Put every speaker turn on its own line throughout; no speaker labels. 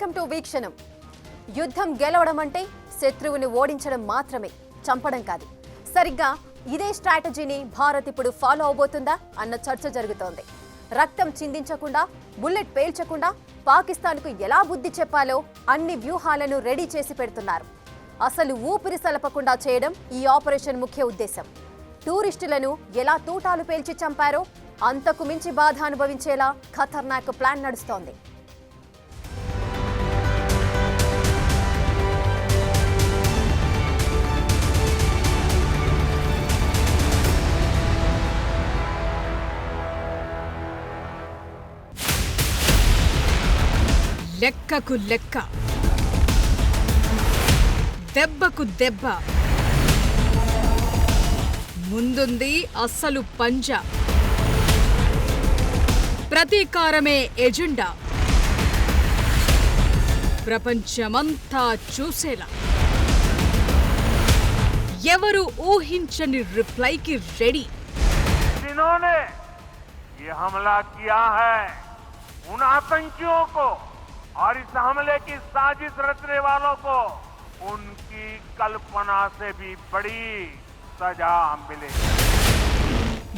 Welcome to వీక్షణం. యుద్ధం గెలవడం అంటే శత్రువుని ఓడించడం మాత్రమే, చంపడం కాదు. సరిగ్గా ఇదే స్ట్రాటజీని భారత్ ఇప్పుడు ఫాలో అవబోతుందా అన్న చర్చ జరుగుతోంది. రక్తం చిందించకుండా, బుల్లెట్ పేల్చకుండా పాకిస్తాన్కు ఎలా బుద్ధి చెప్పాలో అన్ని వ్యూహాలను రెడీ చేసి పెడుతున్నారు. అసలు ఊపిరి సలపకుండా చేయడం ఈ ఆపరేషన్ ముఖ్య ఉద్దేశం. టూరిస్టులను ఎలా తూటాలు పేల్చి చంపారో అంతకు మించి బాధ అనుభవించేలా ఖతర్నాక్ ప్లాన్ నడుస్తోంది.
లెక్కకు లెక్క, దెబ్బకు దెబ్బ, ముందుంది అస్సలు పంజా. ప్రతీకారమే ఎజెండా, ప్రపంచమంతా చూసేలా. ఎవరు ఊహించని రిప్లైకి రెడీ.
जिन्होंने ये हमला किया है उन आतंकियों को और इस हमले की साजिश रचने वालों को उनकी कल्पना से भी बड़ी सजा मिलेगी.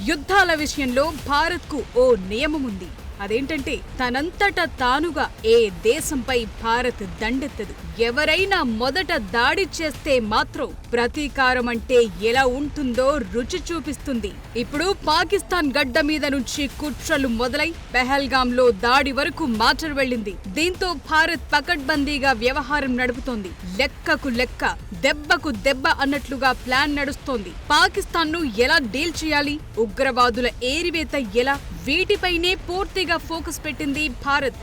యుద్ధాల విషయంలో భారత్కు ఓ నియమం ఉంది. అదేంటంటే తనంతట తానుగా ఏ దేశంపై భారత్ దండెత్తదు. ఎవరైనా మొదట దాడి చేస్తే మాత్రం ప్రతీకారం అంటే ఎలా ఉంటుందో రుచి చూపిస్తుంది. ఇప్పుడు పాకిస్తాన్ గడ్డ మీద నుంచి కుట్రలు మొదలై పెహల్గాంలో దాడి వరకు మాటర్ వెళ్లింది. దీంతో భారత్ పకడ్బందీగా వ్యవహారం నడుపుతోంది. లెక్కకు లెక్క, దెబ్బకు దెబ్బ అన్నట్లుగా ప్లాన్ నడుస్తోంది. పాకిస్తాన్ను ఎలా డీల్ చేయాలి, ఉగ్రవాదుల ఏరివేత ఎలా, వీటిపైనే పూర్తిగా ఫోకస్ పెట్టింది భారత్.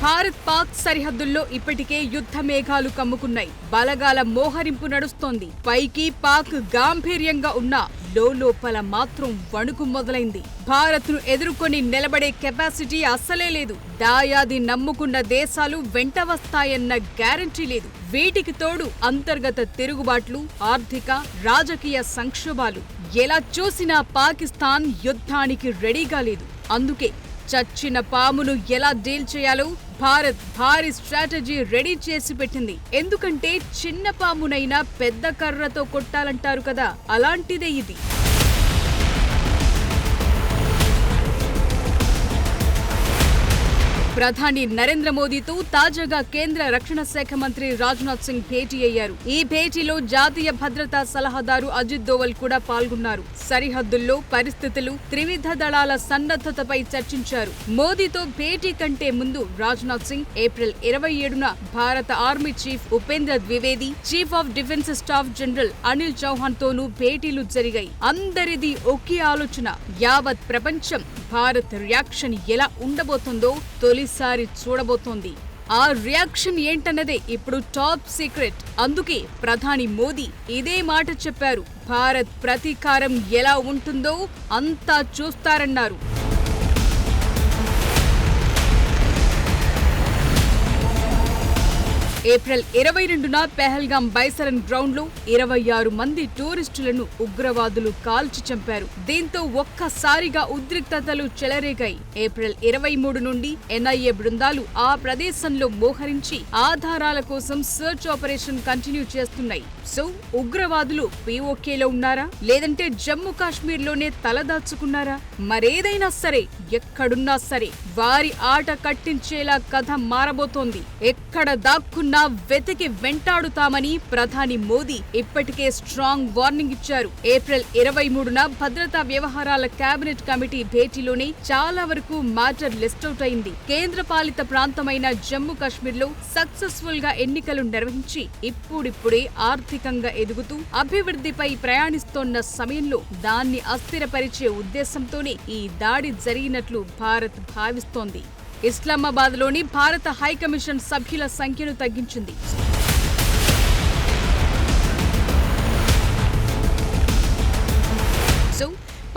భారత్ పాక్ సరిహద్దుల్లో ఇప్పటికే యుద్ధ మేఘాలు కమ్ముకున్నాయి. బలగాల మోహరింపు నడుస్తోంది. పైకి పాక్ గాంభీర్యంగా ఉన్నా లోపల మాత్రం వణుకు మొదలైంది. భారత్ను ఎదుర్కొని నిలబడే కెపాసిటీ అస్సలే లేదు. దాయాది నమ్ముకున్న దేశాలు వెంట వస్తాయన్న గ్యారంటీ లేదు. వీటికి తోడు అంతర్గత తిరుగుబాట్లు, ఆర్థిక రాజకీయ సంక్షోభాలు. ఎలా చూసినా పాకిస్తాన్ యుద్ధానికి రెడీగా లేదు. అందుకే చచ్చిన పామును ఎలా డీల్ చేయాలో భారత్ భారీ స్ట్రాటజీ రెడీ చేసి పెట్టింది. ఎందుకంటే చిన్న పామునైనా పెద్ద కర్రతో కొట్టాలంటారు కదా, అలాంటిదే ఇది. ప్రధాని నరేంద్ర మోదీతో తాజాగా కేంద్ర రక్షణ శాఖ మంత్రి రాజ్నాథ్ సింగ్ భేటీ అయ్యారు. ఈ భేటీలో జాతీయ భద్రతా సలహాదారు అజిత్ దోవల్ కూడా పాల్గొన్నారు. సరిహద్దుల్లో పరిస్థితులు, త్రివిధ దళాల సన్నద్ధతపై చర్చించారు. మోదీతో భేటీ కంటే ముందు రాజ్నాథ్ సింగ్ ఏప్రిల్ 27న భారత army chief Upendra Dwivedi, chief of defence staff general Anil Chauhan తోనూ భేటీలు జరిగాయి. అందరిది ఒకే ఆలోచన. యావత్ ప్రపంచం భారత్ రియాక్షన్ ఎలా ఉండబోతుందో తొలిసారి చూడబోతోంది. ఆ రియాక్షన్ ఏంటన్నదే ఇప్పుడు టాప్ సీక్రెట్. అందుకే ప్రధాని మోదీ ఇదే మాట చెప్పారు. భారత్ ప్రతీకారం ఎలా ఉంటుందో అంతా చూస్తారన్నారు. ఏప్రిల్ 22న పెహల్గాం బైసరన్ గ్రౌండ్ లో 26 మంది టూరిస్టులను ఉగ్రవాదులు కాల్చి చంపారు. దీంతో ఒక్కసారిగా ఉద్రిక్తతలు చెలరేగాయి. ఏప్రిల్ 23 నుండి ఎన్ఐఏ బృందాలు ఆ ప్రదేశంలో మోహరించి ఆధారాల కోసం సర్చ్ ఆపరేషన్ కంటిన్యూ చేస్తున్నాయి. సో ఉగ్రవాదులు పీఓకేలో ఉన్నారా, లేదంటే జమ్మూ కాశ్మీర్ లోనే తలదాచుకున్నారా? మరేదైనా సరే, ఎక్కడున్నా సరే వారి ఆట కట్టించేలా కథ మారబోతోంది. ఎక్కడ దాక్కున్నా వెతికి వెంటాడుతామని ప్రధాని మోదీ ఇప్పటికే స్ట్రాంగ్ వార్నింగ్ ఇచ్చారు. ఏప్రిల్ 23న భద్రతా వ్యవహారాల కేబినెట్ కమిటీ భేటీలోనే చాలా వరకు మ్యాటర్ లిస్ట్ అవుట్ అయింది. కేంద్ర పాలిత ప్రాంతమైన జమ్మూ కాశ్మీర్ లో సక్సెస్ఫుల్ గా ఎన్నికలు నిర్వహించి ఇప్పుడిప్పుడే ఆర్థికంగా ఎదుగుతూ అభివృద్ధిపై ప్రయాణిస్తోన్న సమయంలో దాన్ని అస్థిరపరిచే ఉద్దేశంతోనే ఈ దాడి జరిగినట్లు భారత్ భావిస్తోంది. ఇస్లామాబాద్లోని భారత హైకమిషన్ సభ్యుల సంఖ్యను తగ్గించింది. సో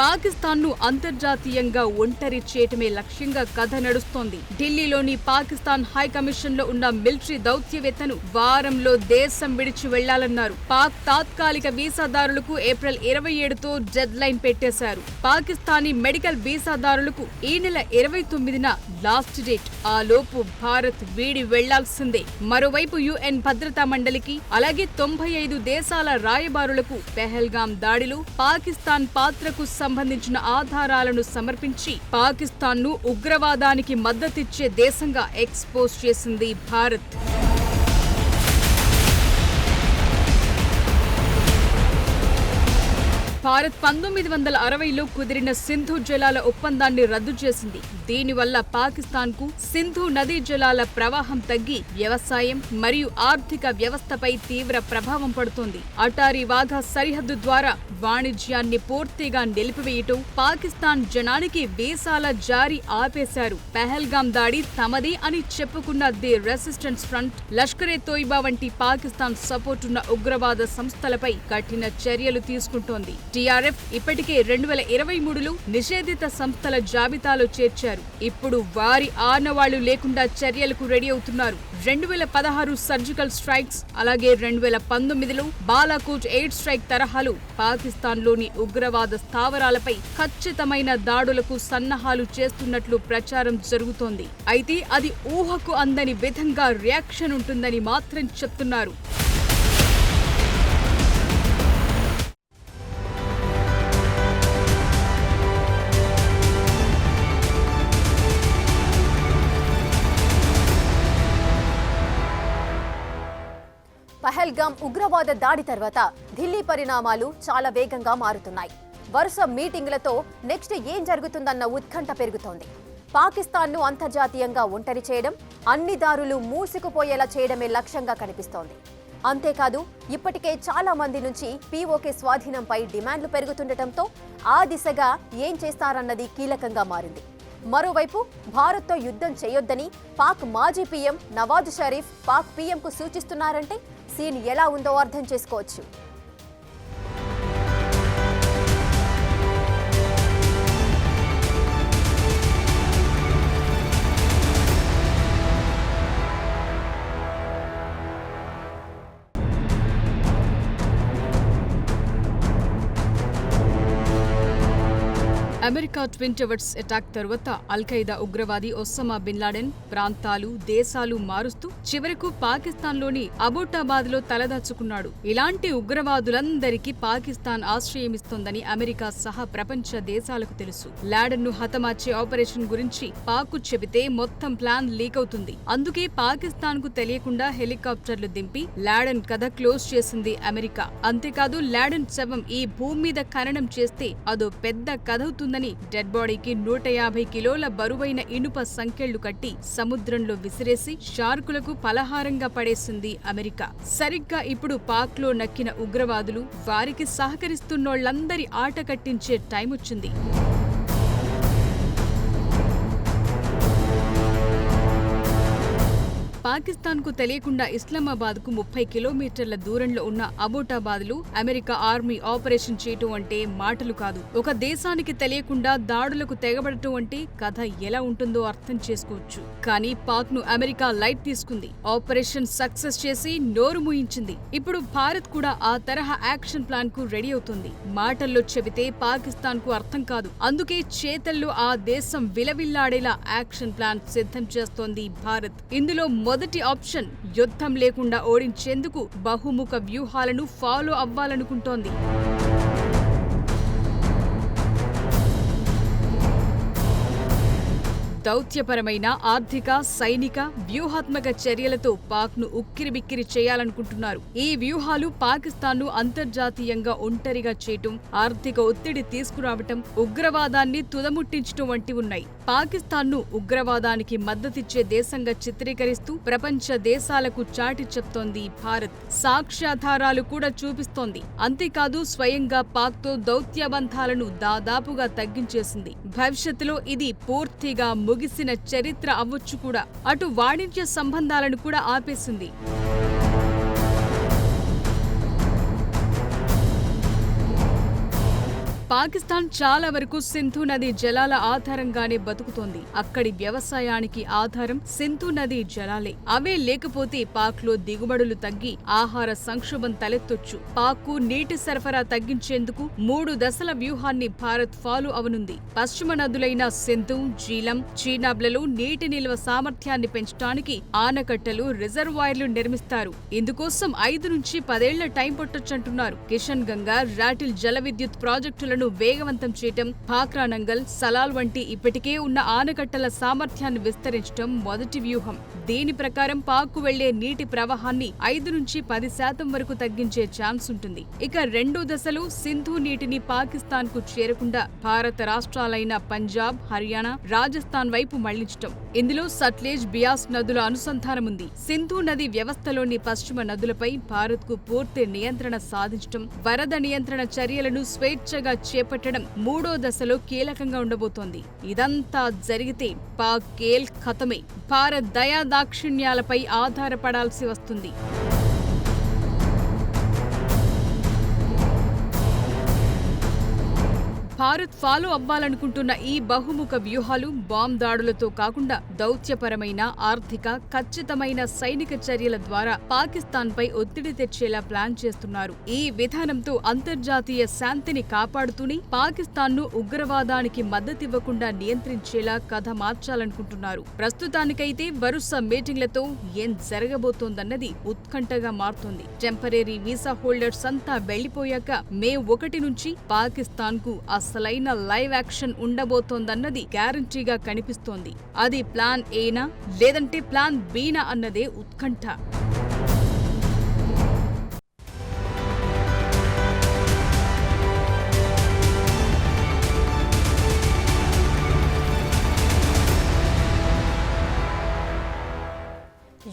పాకిస్తాన్ను అంతర్జాతీయంగా ఒంటరి చేయటమే లక్ష్యంగా కథ నడుస్తోంది. ఢిల్లీలోని పాకిస్తాన్ హై కమిషన్ లో ఉన్న మిలిటరీ దౌత్యవేత్తను వారంలో దేశం విడిచి వెళ్లాలన్నారు. పాక్ తాత్కాలిక వీసాదారులకు ఏప్రిల్ 27తో డెడ్ లైన్ పెట్టేశారు. పాకిస్తానీ మెడికల్ వీసాదారులకు ఈ నెల 29న లాస్ట్ డేట్. ఆ లోపు భారత్ వీడి వెళ్లాల్సిందే. మరోవైపు యుఎన్ భద్రతా మండలికి అలాగే 95 దేశాల రాయబారులకు పెహల్గాం దాడిలో పాకిస్తాన్ పాత్రకు సంబంధించిన ఆధారాలను సమర్పించి పాకిస్తాన్ను ఉగ్రవాదానికి మద్దతిచ్చే దేశంగా ఎక్స్పోజ్ చేసింది భారత్. భారత్ 1960లో కుదిరిన సింధు జలాల ఒప్పందాన్ని రద్దు చేసింది. దీనివల్ల పాకిస్తాన్కు సింధు నదీ జలాల ప్రవాహం తగ్గి వ్యవసాయం మరియు ఆర్థిక వ్యవస్థపై తీవ్ర ప్రభావం పడుతోంది. అటారీ వాఘా సరిహద్దు ద్వారా వాణిజ్యాన్ని పూర్తిగా నిలిపివేయటం, పాకిస్తాన్ జనానికి వీసాల జారీ ఆపేశారు. పెహల్గాం దాడి తమది అని చెప్పుకున్న ది రెసిస్టెన్స్ ఫ్రంట్, లష్కర్-ఏ-తోయిబా వంటి పాకిస్తాన్ సపోర్టున్న ఉగ్రవాద సంస్థలపై కఠిన చర్యలు తీసుకుంటోంది. టీఆర్ఎఫ్ ఇప్పటికే 2023లో నిషేధిత సంస్థల జాబితాలో చేర్చారు. ఇప్పుడు వారి ఆనవాళ్లు లేకుండా చర్యలకు రెడీ అవుతున్నారు. 2016 సర్జికల్ స్ట్రైక్స్ అలాగే 2019లో బాలాకోట్ ఎయిర్ స్ట్రైక్ తరహాలు పాకిస్తాన్లోని ఉగ్రవాద స్థావరాలపై ఖచ్చితమైన దాడులకు సన్నాహాలు చేస్తున్నట్లు ప్రచారం జరుగుతోంది. అయితే అది ఊహకు అందని విధంగా రియాక్షన్ ఉంటుందని మాత్రం చెప్తున్నారు.
పహల్గాం ఉగ్రవాద దాడి తర్వాత ఢిల్లీ పరిణామాలు చాలా వేగంగా మారుతున్నాయి. వరుస మీటింగులతో నెక్స్ట్ ఏం జరుగుతుందన్న ఉత్కంఠ పెరుగుతోంది. పాకిస్తాన్ను అంతర్జాతీయంగా ఒంటరి చేయడం, అన్ని దారులు మూసుకుపోయేలా చేయడమే లక్ష్యంగా కనిపిస్తోంది. అంతేకాదు ఇప్పటికే చాలా మంది నుంచి పీఓకే స్వాధీనంపై డిమాండ్లు పెరుగుతుండటంతో ఆ దిశగా ఏం చేస్తారన్నది కీలకంగా మారింది. మరోవైపు భారత్తో యుద్ధం చేయొద్దని పాక్ మాజీ పీఎం నవాజ్ షరీఫ్ పాక్ పీఎంకు సూచిస్తున్నారంటే సీన్ ఎలా ఉందో అర్థం చేసుకోవచ్చు.
అమెరికా ట్విన్ టవర్స్ అటాక్ తర్వాత అల్-ఖైదా ఉగ్రవాది ఒసామా బిన్ లాడెన్ ప్రాంతాలు, దేశాలు మారుస్తూ చివరకు పాకిస్తాన్లోని అబోటాబాద్లో తలదాచుకున్నాడు. ఇలాంటి ఉగ్రవాదులందరికీ పాకిస్తాన్ ఆశ్రయమిస్తోందని అమెరికా సహా ప్రపంచ దేశాలకు తెలుసు. లాడెన్ను హతమార్చే ఆపరేషన్ గురించి పాక్కు చెబితే మొత్తం ప్లాన్ లీక్ అవుతుంది. అందుకే పాకిస్తాన్కు తెలియకుండా హెలికాప్టర్లు దింపి లాడెన్ కథ క్లోజ్ చేసింది అమెరికా. అంతేకాదు లాడెన్ శవం ఈ భూమి మీద ఖననం చేస్తే అదో పెద్ద కథ అవుతుందని డెడ్ బాడీకి 150 కిలోల బరువైన ఇనుప సంకెళ్లు కట్టి సముద్రంలో విసిరేసి షార్కులకు పలహారంగా పడేసింది అమెరికా. సరిగ్గా ఇప్పుడు పాక్లో నక్కిన ఉగ్రవాదులు వారికి సహకరిస్తున్నోళ్లందరి ఆట కట్టించే టైం వచ్చింది. పాకిస్తాన్కు తెలియకుండా ఇస్లామాబాద్కు 30 కిలోమీటర్ల దూరంలో ఉన్న అబోటాబాద్లో అమెరికా ఆర్మీ ఆపరేషన్ చేయటం అంటే మాటలు కాదు. ఒక దేశానికి తెలియకుండా దాడులకు తెగబడటం అంటే కథ ఎలా ఉంటుందో అర్థం చేసుకోవచ్చు. కానీ పాక్ను అమెరికా లైట్ తీసుకుంది. ఆపరేషన్ సక్సెస్ చేసి నోరు మూయించింది. ఇప్పుడు భారత్ కూడా ఆ తరహా యాక్షన్ ప్లాన్ కు రెడీ అవుతుంది. మాటల్లో చెబితే పాకిస్తాన్కు అర్థం కాదు. అందుకే చేతల్లో ఆ దేశం విలవిల్లాడేలా యాక్షన్ ప్లాన్ సిద్ధం చేస్తోంది భారత్. ఇందులో మొదటి ఆప్షన్ యుద్ధం లేకుండా ఓడించేందుకు బహుముఖ వ్యూహాలను ఫాలో అవ్వాలనుకుంటోంది. దౌత్యపరమైన ఆర్థిక, సైనిక, వ్యూహాత్మక చర్యలతో పాక్ను ఉక్కిరిబిక్కిరి చేయాలనుకుంటున్నారు. ఈ వ్యూహాలు పాకిస్తాన్ను అంతర్జాతీయంగా ఒంటరిగా చేయటం, ఆర్థిక ఒత్తిడి తీసుకురావటం, ఉగ్రవాదాన్ని తుదముట్టించటం వంటి ఉన్నాయి. పాకిస్తాన్ను ఉగ్రవాదానికి మద్దతిచ్చే దేశంగా చిత్రీకరిస్తూ ప్రపంచ దేశాలకు చాటి చెప్తోంది భారత్. సాక్ష్యాధారాలు కూడా చూపిస్తోంది. అంతేకాదు స్వయంగా పాక్తో దౌత్యబంధాలను దాదాపుగా తగ్గించేసింది. భవిష్యత్తులో ఇది పూర్తిగా ముగిసిన చరిత్ర అవ్వచ్చు కూడా. అటు వాణిజ్య సంబంధాలను కూడా ఆపేసింది. పాకిస్తాన్ చాలా వరకు సింధు నది జలాల ఆధారంగానే బతుకుతోంది. అక్కడి వ్యవసాయానికి ఆధారం సింధు నది జలాలే. అవే లేకపోతే పాక్ లో దిగుబడులు తగ్గి ఆహార సంక్షోభం తలెత్తొచ్చు. పాక్ నీటి సరఫరా తగ్గించేందుకు 3 దశల వ్యూహాన్ని భారత్ ఫాలో అవనుంది. పశ్చిమ నదులైన సింధు, జీలం, చీనాబ్లలో నీటి నిల్వ సామర్థ్యాన్ని పెంచడానికి ఆనకట్టలు, రిజర్వాయర్లు నిర్మిస్తారు. ఇందుకోసం 5 నుంచి 10 ఏళ్ల టైం పట్టొచ్చంటున్నారు. కిషన్ గంగా, రాటిల్ జల విద్యుత్ ప్రాజెక్టులను వేగవంతం చేయటం, భాక్రా నంగల్, సలాల్ వంటి ఇప్పటికే ఉన్న ఆనకట్టల సామర్థ్యాన్ని విస్తరించడం మొదటి వ్యూహం. దీని ప్రకారం పాక్ కు వెళ్లే నీటి ప్రవాహాన్ని 5 నుంచి 10% వరకు తగ్గించే ఛాన్స్ ఉంటుంది. ఇక 2 దశలు సింధు నీటిని పాకిస్తాన్ కు చేరకుండా భారత రాష్ట్రాలైన పంజాబ్, హర్యానా, రాజస్థాన్ వైపు మళ్లించటం. ఇందులో సట్లెజ్, బియాస్ నదుల అనుసంధానం ఉంది. సింధు నది వ్యవస్థలోని పశ్చిమ నదులపై భారత్ కు పూర్తి నియంత్రణ సాధించటం, వరద నియంత్రణ చర్యలను స్వేచ్ఛగా చేపట్టడం 3వ దశలో కీలకంగా ఉండబోతోంది. ఇదంతా జరిగితే పాక్ కేల్ ఖతమే. భారత్ దయాదాక్షిణ్యాలపై ఆధారపడాల్సి వస్తుంది. భారత్ ఫాలో అవ్వాలనుకుంటున్న ఈ బహుముఖ వ్యూహాలు బాంబ్ దాడులతో కాకుండా దౌత్యపరమైన, ఆర్థిక, ఖచ్చితమైన సైనిక చర్యల ద్వారా పాకిస్తాన్ పై ఒత్తిడి తెచ్చేలా ప్లాన్ చేస్తున్నారు. ఈ విధానంతో అంతర్జాతీయ శాంతిని కాపాడుతూనే పాకిస్తాన్ ను ఉగ్రవాదానికి మద్దతివ్వకుండా నియంత్రించేలా కథ మార్చాలనుకుంటున్నారు. ప్రస్తుతానికైతే వరుస మీటింగ్లతో ఏం జరగబోతోందన్నది ఉత్కంఠగా మారుతోంది. టెంపరరీ వీసా హోల్డర్స్ అంతా వెళ్లిపోయాక మే 1 నుంచి పాకిస్తాన్ కు అసలైన లైవ్ యాక్షన్ ఉండబోతోందన్నది గ్యారంటీగా కనిపిస్తోంది. అది ప్లాన్ ఏనా లేదంటే ప్లాన్ బీనా అన్నదే ఉత్కంఠ.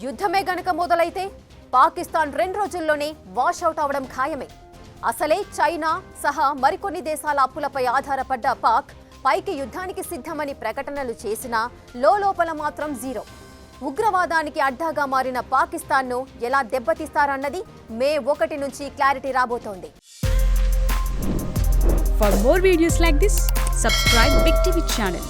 యుద్ధమే గనక మొదలైతే పాకిస్తాన్ 2 రోజుల్లోనే వాషౌట్ అవడం ఖాయమే. అసలే చైనా సహా మరికొన్ని దేశాల అప్పులపై ఆధారపడ్డ పాక్ పైకి యుద్ధానికి సిద్ధమని ప్రకటనలు చేసినా లోపల మాత్రం జీరో. ఉగ్రవాదానికి అడ్డాగా మారిన పాకిస్తాన్ను ఎలా దెబ్బతీస్తారన్నది మే 1 నుంచి క్లారిటీ రాబోతోంది.
For more videos like this, subscribe Big TV channel.